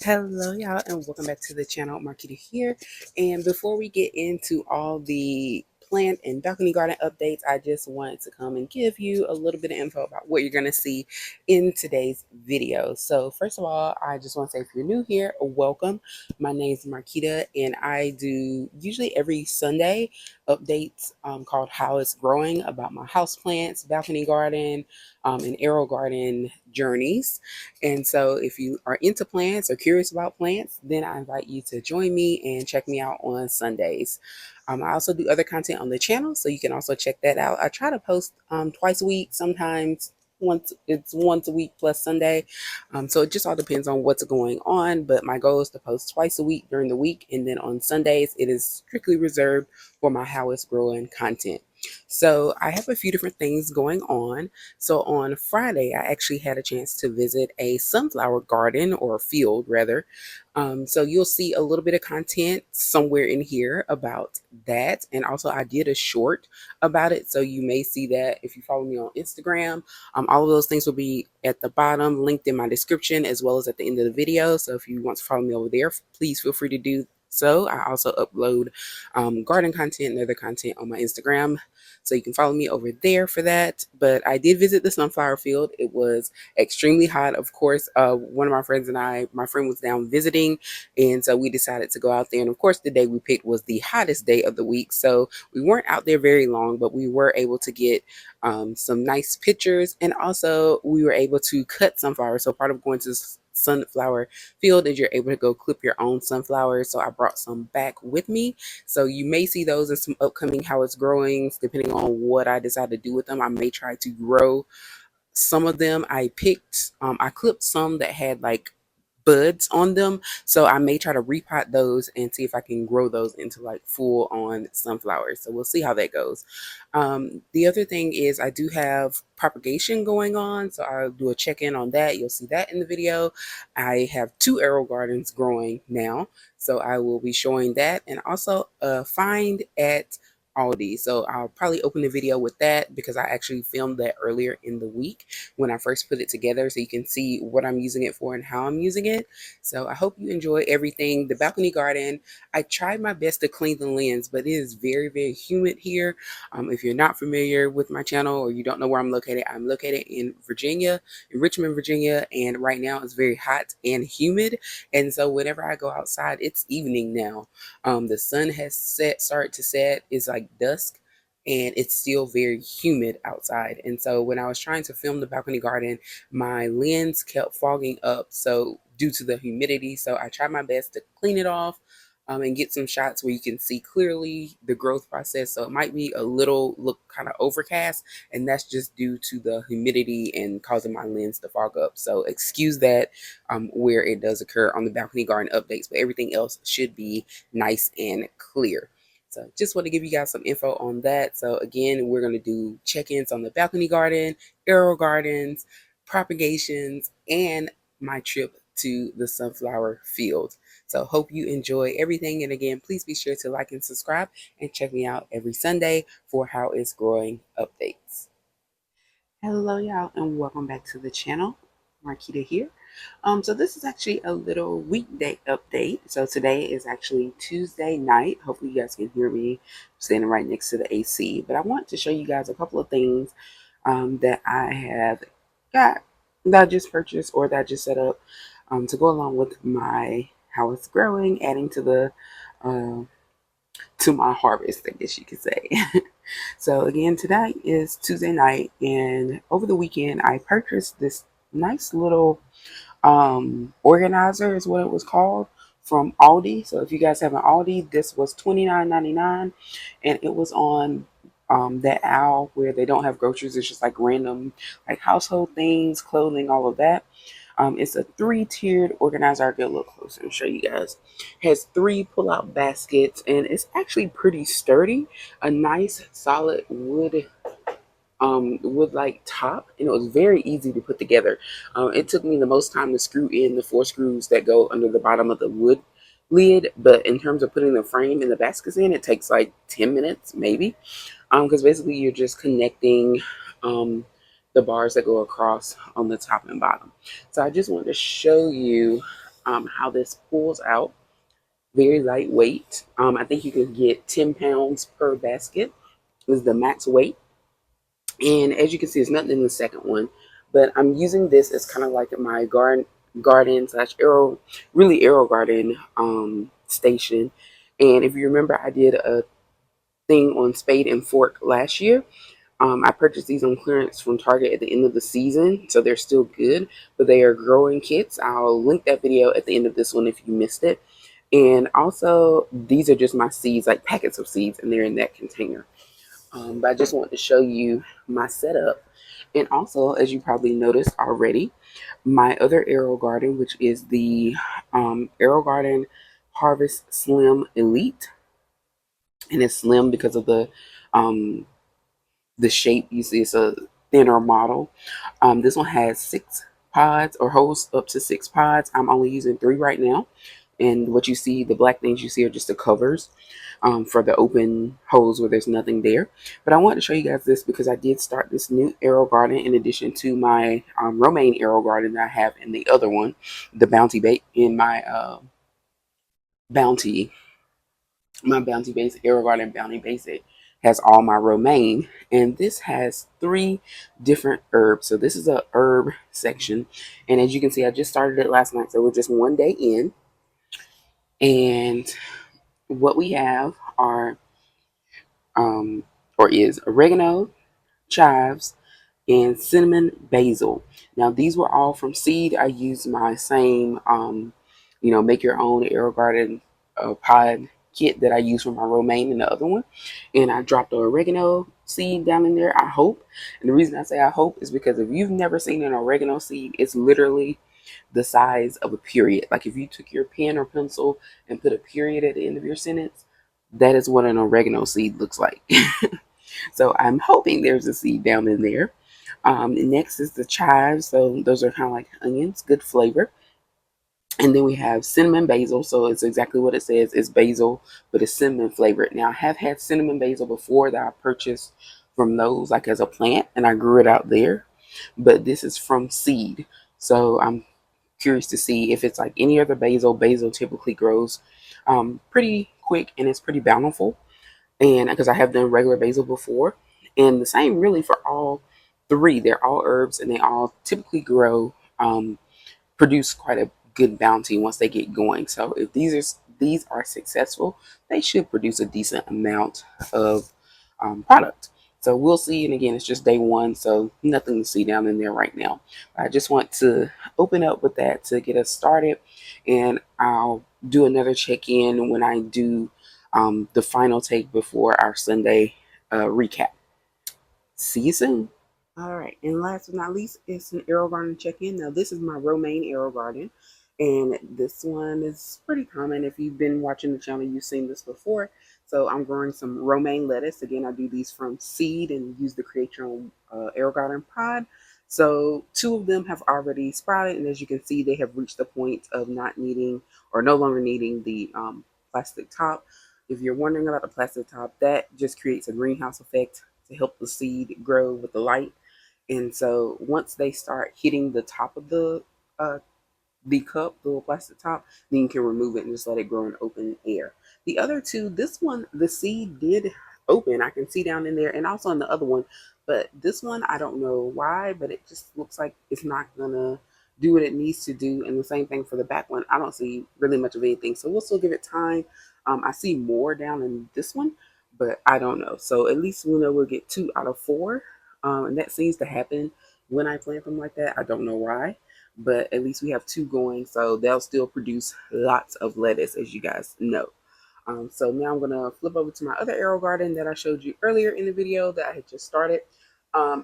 Hello, y'all, and welcome back to the channel. Marquita here. And before we get into all the plant and balcony garden updates, I just wanted to come and give you a little bit of info about what you're going to see in today's video. So, first of all, I just want to say if you're new here, welcome. My name is Marquita, and I do usually every Sunday updates called How It's Growing about my house plants, balcony garden, and Aerogarden journeys. And so if you are into plants or curious about plants, then I invite you to join me and check me out on Sundays. I also do other content on the channel, so you can also check that out. I try to post twice a week, sometimes once a week plus Sunday. So it just all depends on what's going on. But my goal is to post twice a week during the week, and then on Sundays it is strictly reserved for my How It's Growing content. So I have a few different things going on. So on Friday, I actually had a chance to visit a sunflower garden or field rather. So you'll see a little bit of content somewhere in here about that. And also I did a short about it. So you may see that if you follow me on Instagram. All of those things will be at the bottom, linked in my description, as well as at the end of the video. So if you want to follow me over there, please feel free to do so. I also upload garden content and other content on my Instagram. So you can follow me over there for that. But I did visit the sunflower field. It was extremely hot. Of course, one of my friends and my friend was down visiting. And so we decided to go out there. And of course, the day we picked was the hottest day of the week. So we weren't out there very long, but we were able to get some nice pictures. And also we were able to cut sunflowers. So part of going to sunflower field is you're able to go clip your own sunflowers. So I brought some back with me. So you may see those in some upcoming How It's Growing, depending on what I decide to do with them. I may try to grow some of them. I clipped some that had like buds on them, so I may try to repot those and see if I can grow those into like full on sunflowers. So we'll see how that goes. The other thing is I do have propagation going on, so I'll do a check-in on that. You'll see that in the video. I have 2 Aerogardens growing now, so I will be showing that, and also a find at Aldi. So I'll probably open the video with that because I actually filmed that earlier in the week when I first put it together, so you can see what I'm using it for and how I'm using it. So I hope you enjoy everything. The balcony garden, I tried my best to clean the lens, but it is very, very humid here. If you're not familiar with my channel or you don't know where I'm located in Virginia, in Richmond, Virginia, and right now it's very hot and humid. And so whenever I go outside, it's evening now. The sun has started to set. It's like dusk, and it's still very humid outside. And so when I was trying to film the balcony garden, my lens kept fogging up, so due to the humidity. So I tried my best to clean it off, and get some shots where you can see clearly the growth process. So it might be a little look kind of overcast, and that's just due to the humidity and causing my lens to fog up. So excuse that where it does occur on the balcony garden updates, but everything else should be nice and clear. So just want to give you guys some info on that. So again, we're going to do check-ins on the balcony garden, aero gardens, propagations, and my trip to the sunflower field. So hope you enjoy everything. And again, please be sure to like and subscribe and check me out every Sunday for How It's Growing updates. Hello, y'all, and welcome back to the channel. Marquita here. So this is actually a little weekday update. So today is actually Tuesday night. Hopefully you guys can hear me. I'm standing right next to the AC. But I want to show you guys a couple of things that I have got, that I just purchased or that I just set up to go along with my How It's Growing, adding to the to my harvest, I guess you could say. So again, today is Tuesday night, and over the weekend I purchased this nice little organizer is what it was called, from Aldi. So if you guys have an Aldi, this was $29.99, and it was on that aisle where they don't have groceries. It's just like random like household things, clothing, all of that. It's a 3-tiered organizer. I'll get a little closer and show you guys. It has 3 pull-out baskets, and it's actually pretty sturdy. A nice solid wood like top, and it was very easy to put together. It took me the most time to screw in the 4 screws that go under the bottom of the wood lid, but in terms of putting the frame and the baskets in, it takes like 10 minutes maybe, because basically you're just connecting the bars that go across on the top and bottom. So I just wanted to show you how this pulls out. Very lightweight. I think you can get 10 pounds per basket is the max weight. And as you can see, there's nothing in the second one, but I'm using this as kind of like my garden slash Aerogarden station. And if you remember, I did a thing on Spade and Fork last year. I purchased these on clearance from Target at the end of the season, so they're still good, but they are growing kits. I'll link that video at the end of this one if you missed it. And also, these are just my seeds, like packets of seeds, and they're in that container. But I just want to show you my setup. And also, as you probably noticed already, my other Aerogarden, which is the Aerogarden Harvest Slim Elite. And it's slim because of um, the shape. You see, it's a thinner model. This one has 6 pods or holds up to 6 pods. I'm only using 3 right now. And what you see, the black things you see are just the covers for the open holes where there's nothing there. But I wanted to show you guys this because I did start this new Aerogarden in addition to my romaine Aerogarden that I have in the other one, the Bounty Bait in my Bounty my Bounty Base Aerogarden Bounty Basic has all my romaine, and this has 3 different herbs. So this is a herb section, and as you can see, I just started it last night, so we're just one day in. And what we have are or is oregano, chives, and cinnamon basil. Now these were all from seed. I used my same make your own Aerogarden pod kit that I used for my romaine and the other one, and I dropped the oregano seed down in there. I hope, and the reason I say I hope is because if you've never seen an oregano seed, it's literally the size of a period. Like if you took your pen or pencil and put a period at the end of your sentence, that is what an oregano seed looks like. So I'm hoping there's a seed down in there. Next is the chives. So those are kind of like onions, good flavor. And then we have cinnamon basil. So it's exactly what it says. It's basil, but it's cinnamon flavored. Now I have had cinnamon basil before that I purchased from those like as a plant, and I grew it out there. But this is from seed. So I'm curious to see if it's like any other basil. Basil typically grows pretty quick and it's pretty bountiful, and because I have done regular basil before, and the same really for all 3. They're all herbs, and they all typically grow, produce quite a good bounty once they get going. So if these are successful, they should produce a decent amount of product. So we'll see. And again, it's just day 1, so nothing to see down in there right now. I just want to open up with that to get us started, and I'll do another check-in when I do the final take before our Sunday recap. See you soon. All right, and last but not least, it's an Aerogarden check-in. Now, this is my romaine Aerogarden, and this one is pretty common. If you've been watching the channel, you've seen this before. So I'm growing some romaine lettuce. Again, I do these from seed and use the Create Your Own Aerogarden pod. So 2 of them have already sprouted, and as you can see, they have reached the point of not needing or no longer needing the plastic top. If you're wondering about the plastic top, that just creates a greenhouse effect to help the seed grow with the light. And so once they start hitting the top of uh, the cup, the little plastic top, then you can remove it and just let it grow in open air. The other 2, this one, the seed did open. I can see down in there, and also in the other one. But this one, I don't know why, but it just looks like it's not gonna do what it needs to do. And the same thing for the back one. I don't see really much of anything, so we'll still give it time. I see more down in this one, but I don't know. So at least we know we'll get 2 out of 4, and that seems to happen when I plant them like that. I don't know why, but at least we have 2 going, so they'll still produce lots of lettuce, as you guys know. So now I'm gonna flip over to my other Aerogarden that I showed you earlier in the video that I had just started.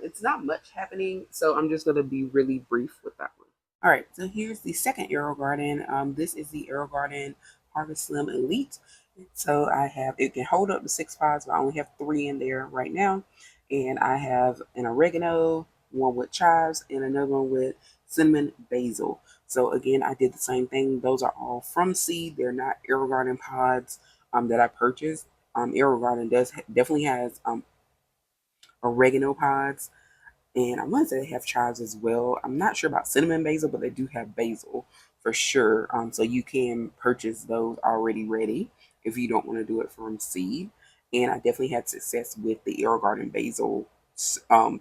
It's not much happening, so I'm just gonna be really brief with that one. All right, so here's the second Aerogarden. This is the Aerogarden Harvest Slim Elite. So I have, it can hold up to 6 pods, but I only have 3 in there right now. And I have an oregano, one with chives, and another one with cinnamon basil. So again, I did the same thing. Those are all from seed. They're not Aerogarden pods that I purchased. Aerogarden definitely has oregano pods, and I want to say they have chives as well. I'm not sure about cinnamon basil, but they do have basil for sure. So you can purchase those already ready if you don't want to do it from seed. And I definitely had success with the Aerogarden basil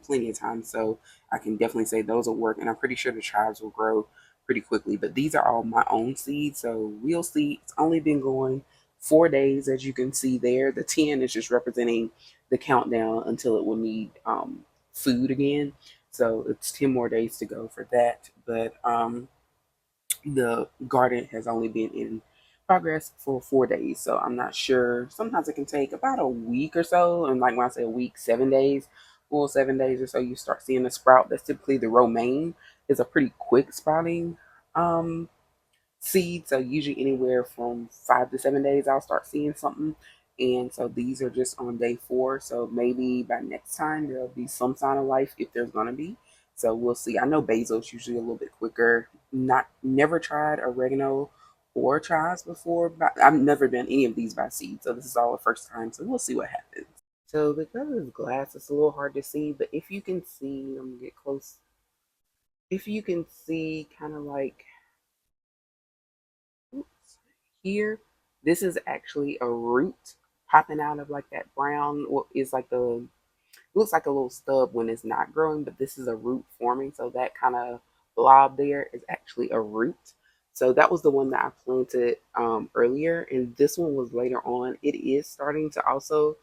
plenty of times. So I can definitely say those will work. And I'm pretty sure the chives will grow pretty quickly. But these are all my own seeds. So we'll see. It's only been going 4 days, as you can see there. The 10 is just representing the countdown until it will need food again. So it's 10 more days to go for that. But the garden has only been in progress for 4 days. So I'm not sure. Sometimes it can take about a week or so. And like when I say a week, 7 days, full 7 days or so, you start seeing a sprout. That's typically the romaine, is a pretty quick sprouting um, seed. So usually anywhere from 5 to 7 days, I'll start seeing something. And so these are just on day 4. So maybe by next time there'll be some sign of life if there's gonna be. So we'll see. I know basil is usually a little bit quicker. Not never tried oregano or chives before, but I've never done any of these by seed. So this is all the first time. So we'll see what happens. So because it's glass, it's a little hard to see. But if you can see, I'm gonna get close. If you can see, kind of like here, this is actually a root popping out of like that brown, what is like the, looks like a little stub when it's not growing, but this is a root forming. So that kind of blob there is actually a root. So that was the one that I planted earlier, and this one was later on. It is starting to also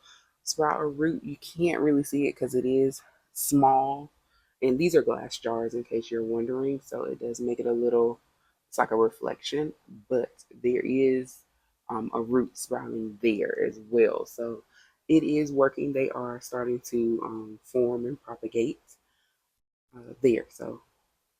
sprout a root. You can't really see it because it is small, and these are glass jars in case you're wondering. So it does make it a little, it's like a reflection, but there is a root sprouting there as well. So it is working. They are starting to form and propagate there. So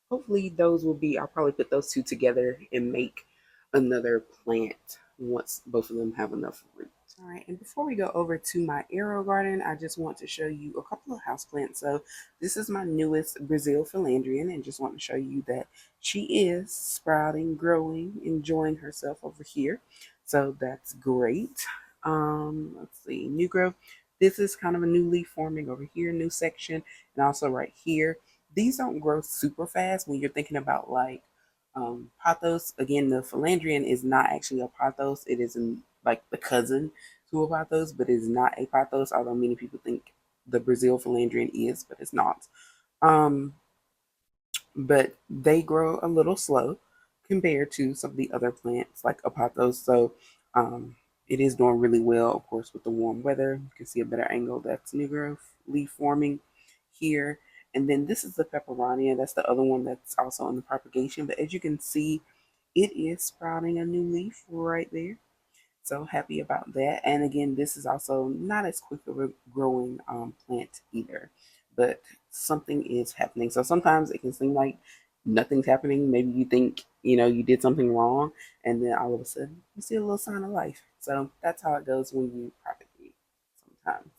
hopefully those will be, I'll probably put those two together and make another plant once both of them have enough root. All right, and before we go over to my Aerogarden, I just want to show you a couple of houseplants. So this is my newest Brazil Philandrian, and just want to show you that she is sprouting, growing, enjoying herself over here. So that's great. Let's see, new growth. This is kind of a new leaf forming over here, new section, and also right here. These don't grow super fast when you're thinking about like pothos. Again, the Philandrian is not actually a pothos. It is like the cousin to a pothos, but it is not a pothos, although many people think the Brazil Philandrian is, but it's not. Um, but they grow a little slow compared to some of the other plants like a pothos. So um, it is doing really well, of course, with the warm weather. You can see a better angle. That's new growth leaf forming here. And then this is the peperomia. That's the other one that's also in the propagation. But as you can see, it is sprouting a new leaf right there. So happy about that. And again, this is also not as quick of a growing plant either, but something is happening. So sometimes it can seem like nothing's happening. Maybe you think, you did something wrong, and then all of a sudden you see a little sign of life. So that's how it goes when you propagate sometimes.